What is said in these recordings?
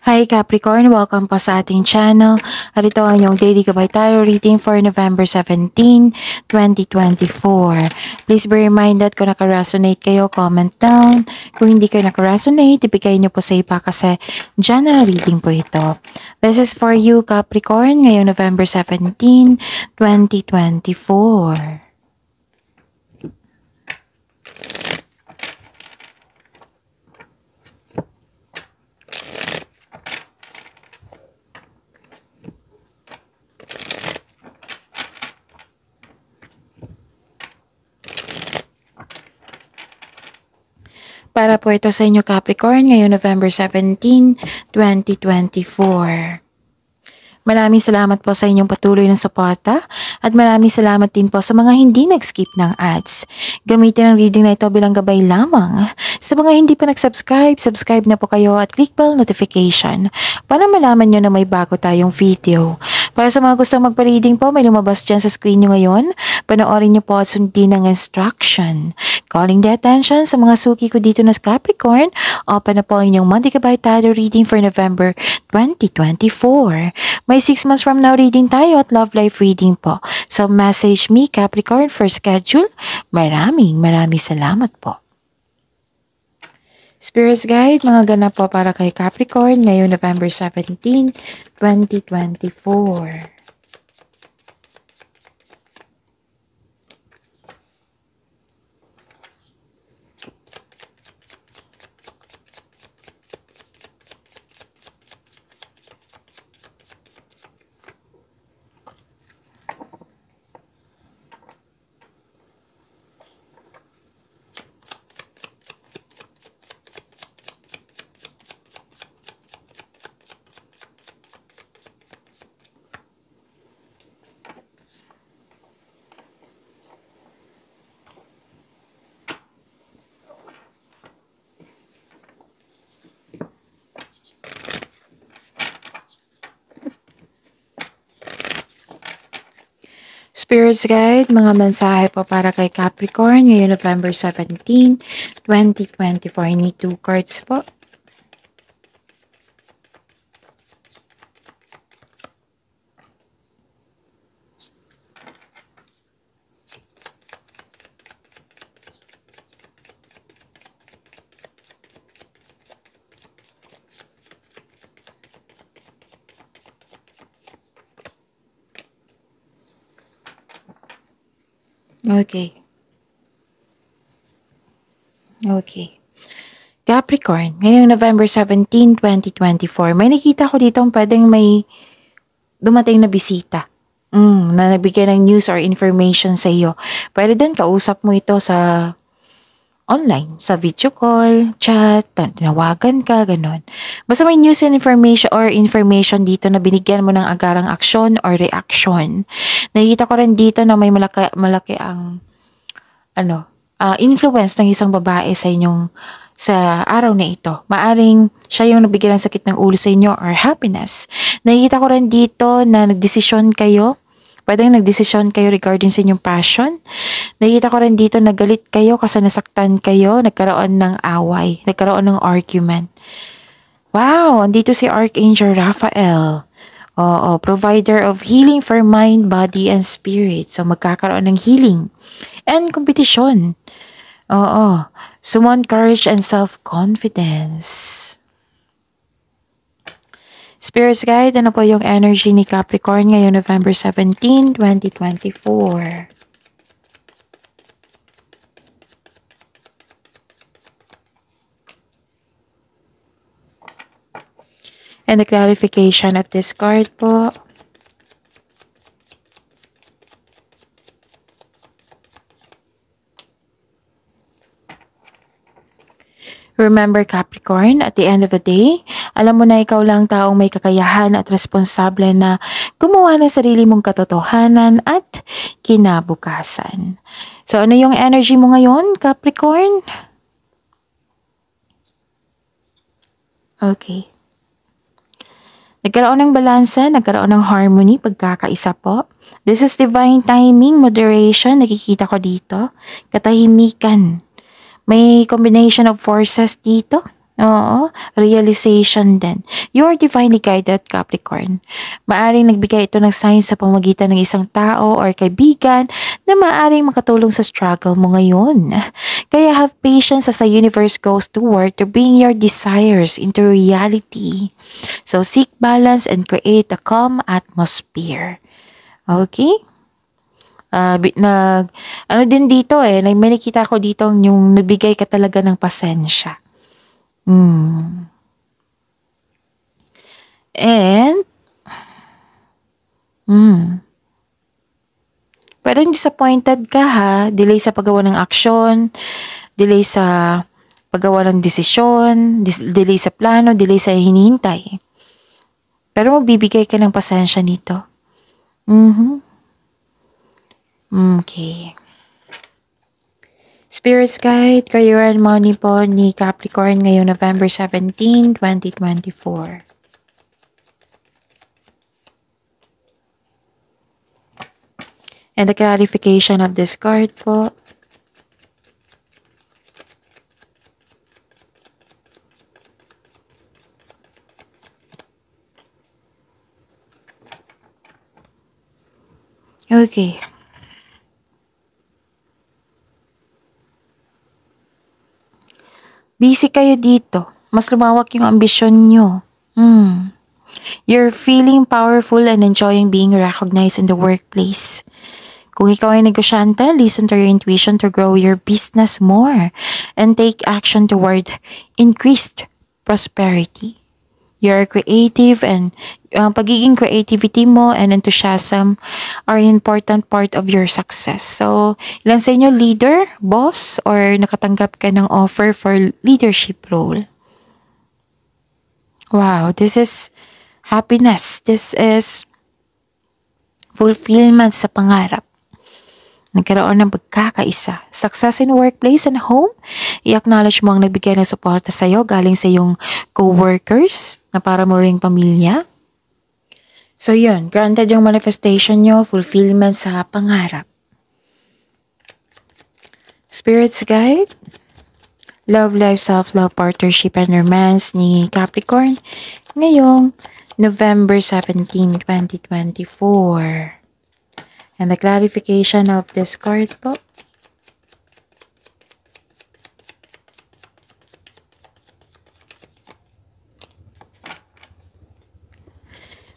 Hi Capricorn! Welcome po sa ating channel. At ito ang inyong daily gabay tarot reading for November 17, 2024. Please be reminded kung naka-resonate kayo, comment down. Kung hindi kayo naka-resonate, ibigay niyo po sa iba kasi general reading po ito. This is for you Capricorn ngayong November 17, 2024. Para po ito sa inyo Capricorn ngayong November 17, 2024. Maraming salamat po sa inyong patuloy ng suporta at maraming salamat din po sa mga hindi nag-skip ng ads. Gamitin ang reading na ito bilang gabay lamang. Sa mga hindi pa nag-subscribe, subscribe na po kayo at click bell notification para malaman nyo na may bago tayong video. Para sa mga gustong magpa-reading po, may lumabas dyan sa screen nyo ngayon. Panoorin nyo po at sundin ang instruction. Calling the attention sa mga suki ko dito na Capricorn, open na po ang inyong monthly gabay tarot reading for November 2024. May 6 months from now reading tayo at love life reading po. So message me Capricorn for schedule. Maraming salamat po. Spirits Guide, mga ganap po para kay Capricorn ngayong November 17, 2024. Spirits Guide, mga mensahe po para kay Capricorn ngayong November 17, 2024. I need 2 cards po. Okay. Capricorn, ngayong November 17, 2024, may nakita ko dito pwedeng may dumating na bisita. Na nagbigay ng news or information sa iyo. Pwede din kausap mo ito sa online, sa video call, chat, tinawagan ka, ganon. Basta may news and information dito na binigyan mo ng agarang aksyon or reaction. Nakikita ko rin dito na may malaki ang influence ng isang babae sa araw na ito. Maaring siya yung nabigyan ng sakit ng ulo sa inyo or happiness. Nakikita ko rin dito na nagdesisyon kayo. Pwedeng nagdesisyon kayo regarding sa inyong passion. Nakikita ko rin dito na galit kayo kasi nasaktan kayo, nagkaroon ng away, nagkaroon ng argument. Wow! Andito si Archangel Raphael. Oo, provider of healing for mind, body, and spirit. So magkakaroon ng healing and competition. Oo. Summon courage and self-confidence. Spirits Guide, ano po yung energy ni Capricorn ngayong November 17, 2024? And the clarification of this card po. Remember Capricorn, at the end of the day, alam mo na ikaw lang taong may kakayahan at responsable na gumawa ng sarili mong katotohanan at kinabukasan. So ano yung energy mo ngayon, Capricorn? Okay. Nagkaroon ng balanse, nagkaroon ng harmony, pagkakaisa po. This is divine timing, moderation, nakikita ko dito. Katahimikan. May combination of forces dito. Oo, realization din. You are divinely guided, Capricorn. Maaring nagbigay ito ng signs sa pamamagitan ng isang tao or kaibigan na maaring makatulong sa struggle mo ngayon. Kaya have patience as the universe goes to work to bring your desires into reality. So seek balance and create a calm atmosphere. Okay? Ano din dito may nakita ko dito yung nabigay ka talaga ng pasensya. And, parang disappointed ka ha. Delay sa paggawa ng aksyon, delay sa paggawa ng desisyon, delay sa plano, delay sa hinihintay. Pero magbibigay ka ng pasensya nito. Okay. Spirit's Guide, Career and Money po ni Capricorn ngayong November 17, 2024. And the clarification of this card po. Okay. Busy kayo dito. Mas lumawak yung ambisyon nyo. You're feeling powerful and enjoying being recognized in the workplace. Kung ikaw ay negosyante, listen to your intuition to grow your business more and take action toward increased prosperity. You're creative and pagiging creativity mo and enthusiasm are an important part of your success. So, ilan sa inyo leader, boss, or nakatanggap ka ng offer for leadership role? Wow, this is happiness. This is fulfillment sa pangarap. Nagkaroon ng pagkakaisa. Success in workplace and home. I-acknowledge mo ang nagbigay ng suporta sa'yo galing sa iyong co-workers na para mo ring pamilya. So yun, granted yung manifestation nyo, fulfillment sa pangarap. Spirit's Guide, Love Life, Self-Love, Partnership, and Romance ni Capricorn ngayong November 17, 2024. And the clarification of this card po.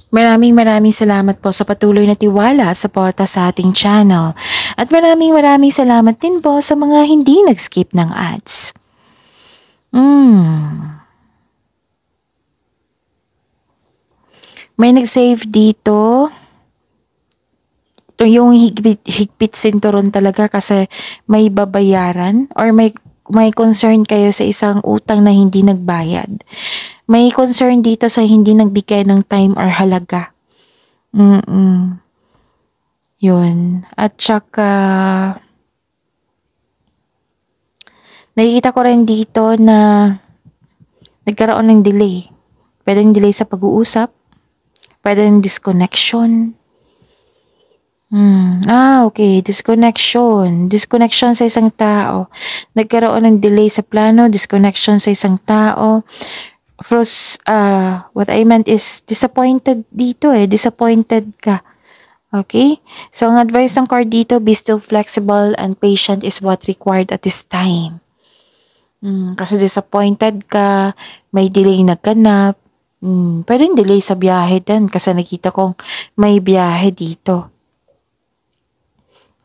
Maraming salamat po sa patuloy na tiwala at suporta sa ating channel. At maraming salamat din po sa mga hindi nag-skip ng ads. May nag-save dito. Yung higpit sinturon talaga kasi may babayaran or may concern kayo sa isang utang na hindi nagbayad. May concern dito sa hindi nagbigay ng time or halaga. Yun. At saka nakikita ko rin dito na nagkaroon ng delay. Pwedeng delay sa pag-uusap. Pwedeng disconnection. Okay. Disconnection. Disconnection sa isang tao. Nagkaroon ng delay sa plano, disconnection sa isang tao. What I meant is disappointed dito disappointed ka. Okay? So, ang advice ng card dito, be still flexible and patient is what required at this time. Kasi disappointed ka, may delay nagkanap. Pwedeng delay sa biyahe din kasi nakita kong may biyahe dito.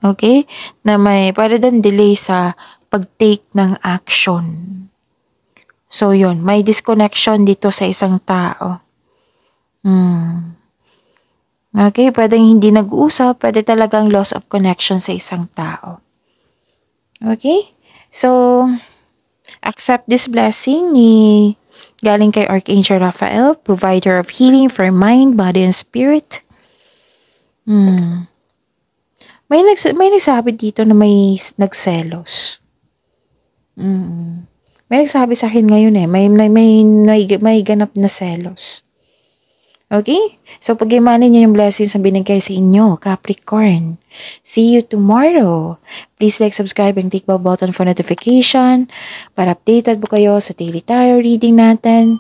Okay? Na pwede din delay sa pag-take ng action. So, yun. May disconnection dito sa isang tao. Okay? Pwedeng hindi nag-uusap. Pwede talagang loss of connection sa isang tao. Okay? So, accept this blessing galing kay Archangel Raphael, provider of healing for mind, body, and spirit. May nagsabi dito na may nagselos. May nagsabi sa akin ngayon may ganap na selos. Okay? So, pag-imanin nyo yung blessings na binigay sa inyo, Capricorn. See you tomorrow. Please like, subscribe, and click the button for notification para updated po kayo sa daily tarot reading natin.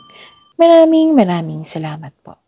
Maraming salamat po.